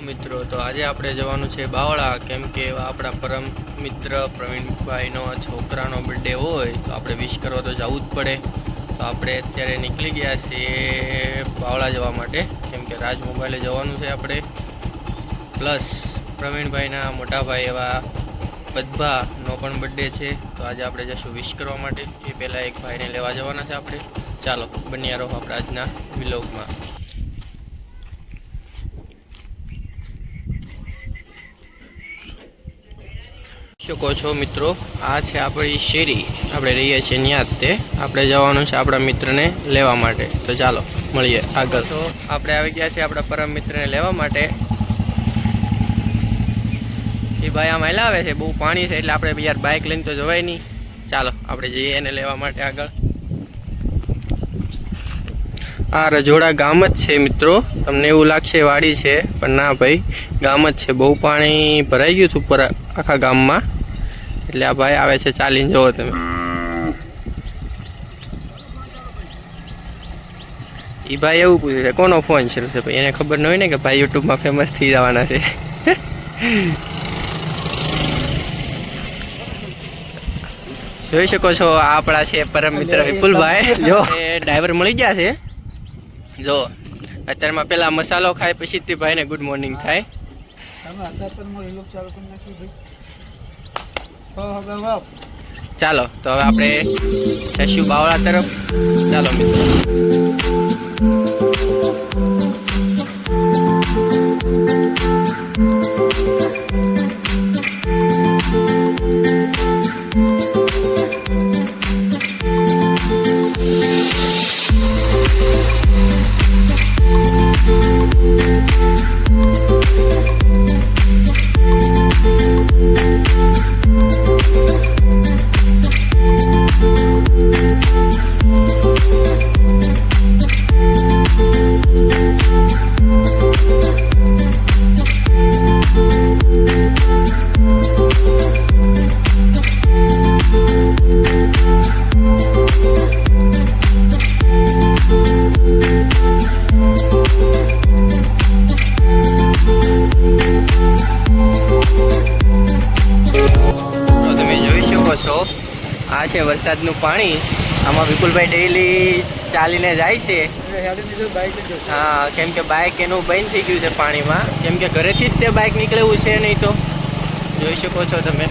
મિત્રો તો આજે આપણે જવાનું છે બાવળા, કેમ કે આપણા પરમ મિત્ર પ્રવીણભાઈનો છોકરાનો બર્થડે હોય તો આપણે વિશ કરવા તો જવું જ પડે. તો આપણે અત્યારે નીકળી ગયા છીએ બાવળા જવા માટે, કેમ કે રાજ મોબાઈલે જવાનું છે આપણે. પ્લસ પ્રવીણભાઈના મોટા ભાઈ એવા બદભાનો પણ બર્થડે છે, તો આજે આપણે જઈશું વિશ કરવા માટે. એ પહેલાં એક ભાઈને લેવા જવાના છે આપણે. ચાલો બન્યા રહો આપણે આજના વિલોગમાં. શકો છો મિત્રો, આ છે આપણી શેરી, આપણે રહીએ છીએ ત્યાં જ. તે આપણે જવાનું છે આપણા મિત્રને લેવા માટે, તો ચાલો મળીએ આગળ. તો આપણે આવી ગયા છીએ આપણા પરમ મિત્રને લેવા માટે. એ ભાઈ આમ હેલા આવે છે, બહુ પાણી છે એટલે આપણે યાર બાઇક લઈને તો જવાય નહીં. ચાલો આપણે જઈએ એને લેવા માટે આગળ. આ રજોડા ગામ જ છે મિત્રો, તમને એવું લાગશે વાડી છે, પણ ના ભાઈ ગામ જ છે. બહુ પાણી ભરાઈ ગયું હતું ઉપર આખા ગામમાં, એટલે આ ભાઈ આવે છે ચાલીને. જુઓ તમે, એ ભાઈ એવું પૂછે છે કોનો ફોન છે ભાઈ, એને ખબર ન હોય ને કે ભાઈ યુટ્યુબમાં ફેમસ થઈ જવાના છે. જોઈ શકો છો આપણા છે પરમ મિત્ર વિપુલભાઈ. જો એ ડ્રાઈવર મળી ગયા છે. જો અત્યારમાં પેલા મસાલો ખાય પછી તે ભાઈને ગુડ મોર્નિંગ થાય. ચાલો તો હવે આપણે જઈશું બાવળા તરફ. ચાલો મિત્રો. આ છે વરસાદનું પાણી. આમાં વિપુલભાઈ ડેઈલી ચાલીને જાય છે. હા, કેમ કે બાઇક એનું બંધ થઈ ગયું છે પાણીમાં, કેમ કે ઘરેથી જ તે બાઇક નીકળેવું છે નહીં. તો જોઈ શકો છો તમે,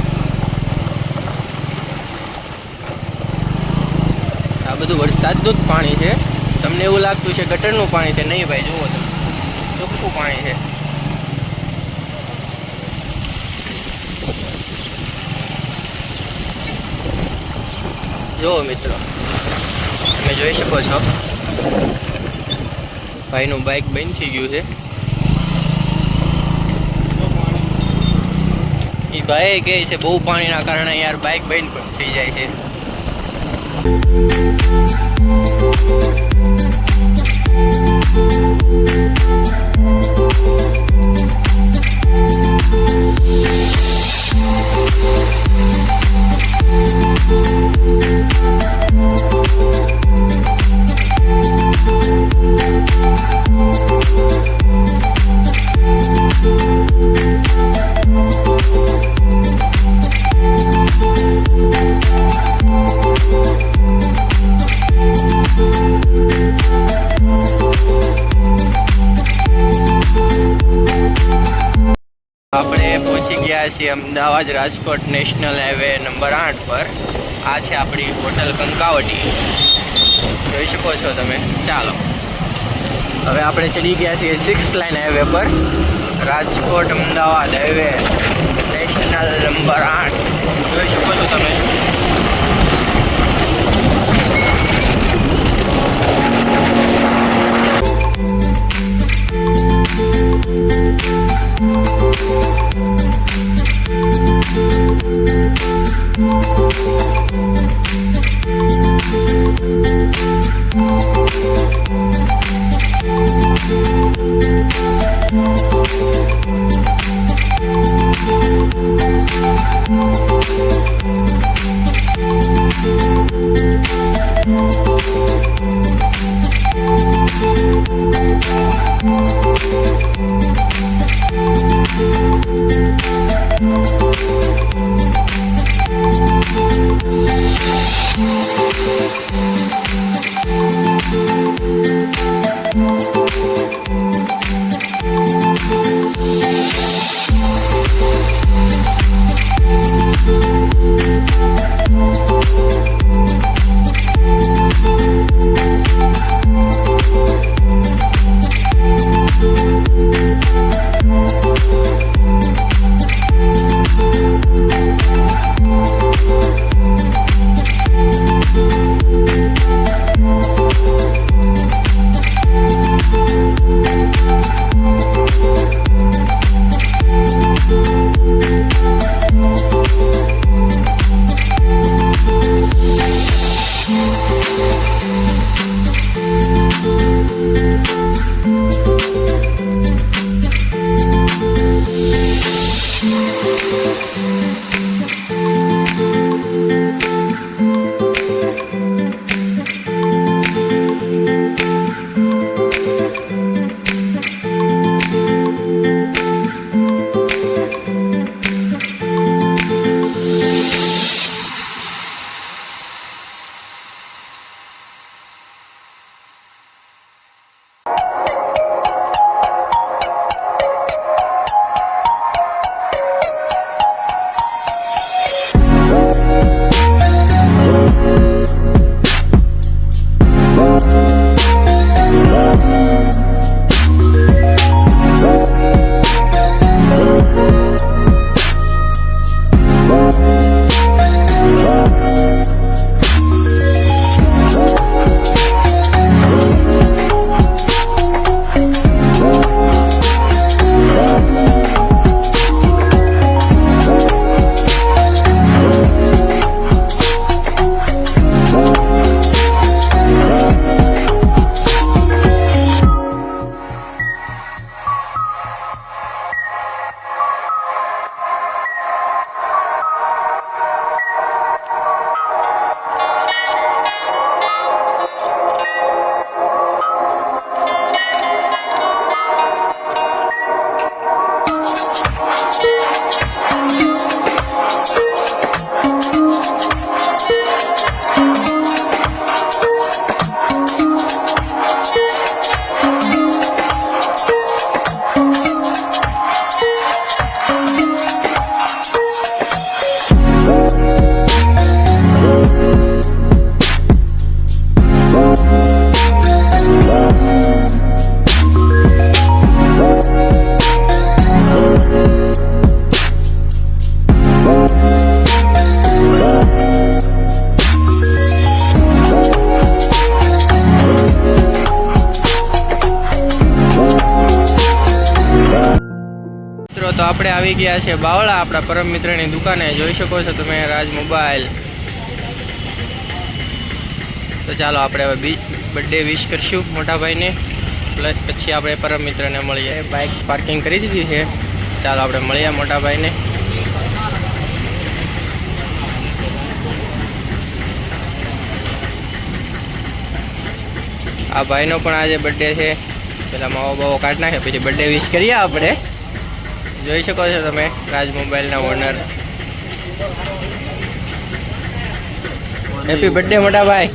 આ બધું વરસાદનું જ પાણી છે. તમને એવું લાગતું છે ગટરનું પાણી છે, નહીં ભાઈ, જુઓ તમે ચોખ્ખું પાણી છે. જો મિત્રો તમે જોઈ શકો છો ભાઈનું બાઇક બંધ થઈ ગયું છે. એ ભાઈ કહે છે બહુ પાણીના કારણે યાર બાઇક બંધ પણ થઈ જાય છે. આપણે પહોંચી ગયા છીએ Ahmedabad Rajkot national highway number 8 પર. આ છે આપણી હોટલ કંકાવટી, જોઈ શકો છો તમે. ચાલો હવે આપણે ચડી ગયા છીએ 6 લાઇન હાઈવે પર, Rajkot Ahmedabad highway national number 8. જોઈ શકો છો તમે. તો આપણે આવી ગયા છે બાવળા આપણા પરમ મિત્રની દુકાને. જોઈ શકો છો તમે રાજ મોબાઈલ. તો ચાલો આપણે હવે બર્થડે વિશ કરશું મોટા ભાઈને, પ્લસ પછી આપણે પરમ મિત્રને મળીએ. બાઇક પાર્કિંગ કરી દીધી છે. ચાલો આપણે મળીએ મોટા ભાઈને. આ ભાઈનો પણ આજે બર્થડે છે. પેલા માવો બાવો કાઢી નાખે પછી બર્થડે વિશ કરીએ આપણે. જોઈ શકો છો તમે રાજ મોબાઈલના ઓનર. હેપી બર્થડે મોટા ભાઈ.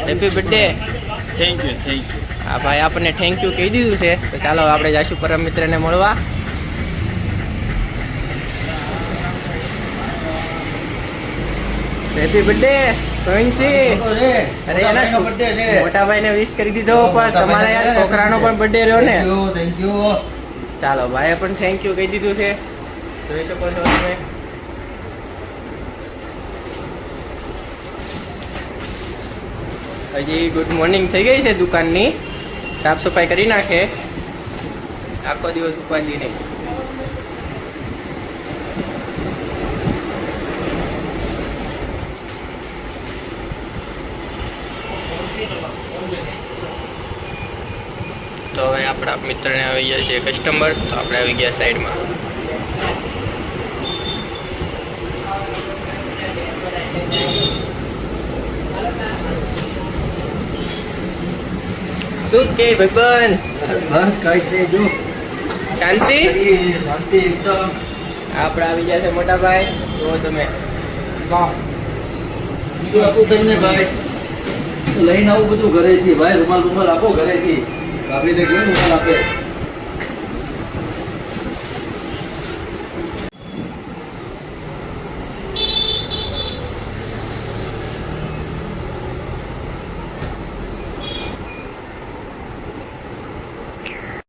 Happy birthday. Thank you. હા ભાઈ આપણને થેન્ક યુ કહી દીધું છે. તો ચાલો આપણે જઈશું પરમ મિત્રને મળવા. Happy birthday Pravinsinh. અરે એના મોટા ભાઈને વિશ કરી દીધો, પણ તમારા યાર છોકરાનો પણ બર્થડે રહ્યો ને. Thank you. ચાલો ભાઈએ પણ થેન્ક યુ કહી દીધું છે. જોઈ શકો છો તમે. હજી ગુડ મોર્નિંગ થઈ ગઈ છે દુકાનની. સાફ સફાઈ કરી નાખે. આખો દિવસ ઉપાડી નહીં. તો હવે આપણા મિત્રને આવી ગયા છે કસ્ટમર. તો આપણે આવી ગયા સાઈડમાં. શું કે ભાઈબંધ? બસ કઈ છે જો શાંતિ. શાંતિ એકદમ. આપણે આવી ગયા છે મોટા ભાઈ. જુઓ તમે. બીજું આપું તમને ભાઈ, લઈને આવું બધું ઘરેથી ભાઈ. રૂમાલ આપો ઘરેથી. કાપીને કેવું રૂમાલ આપે.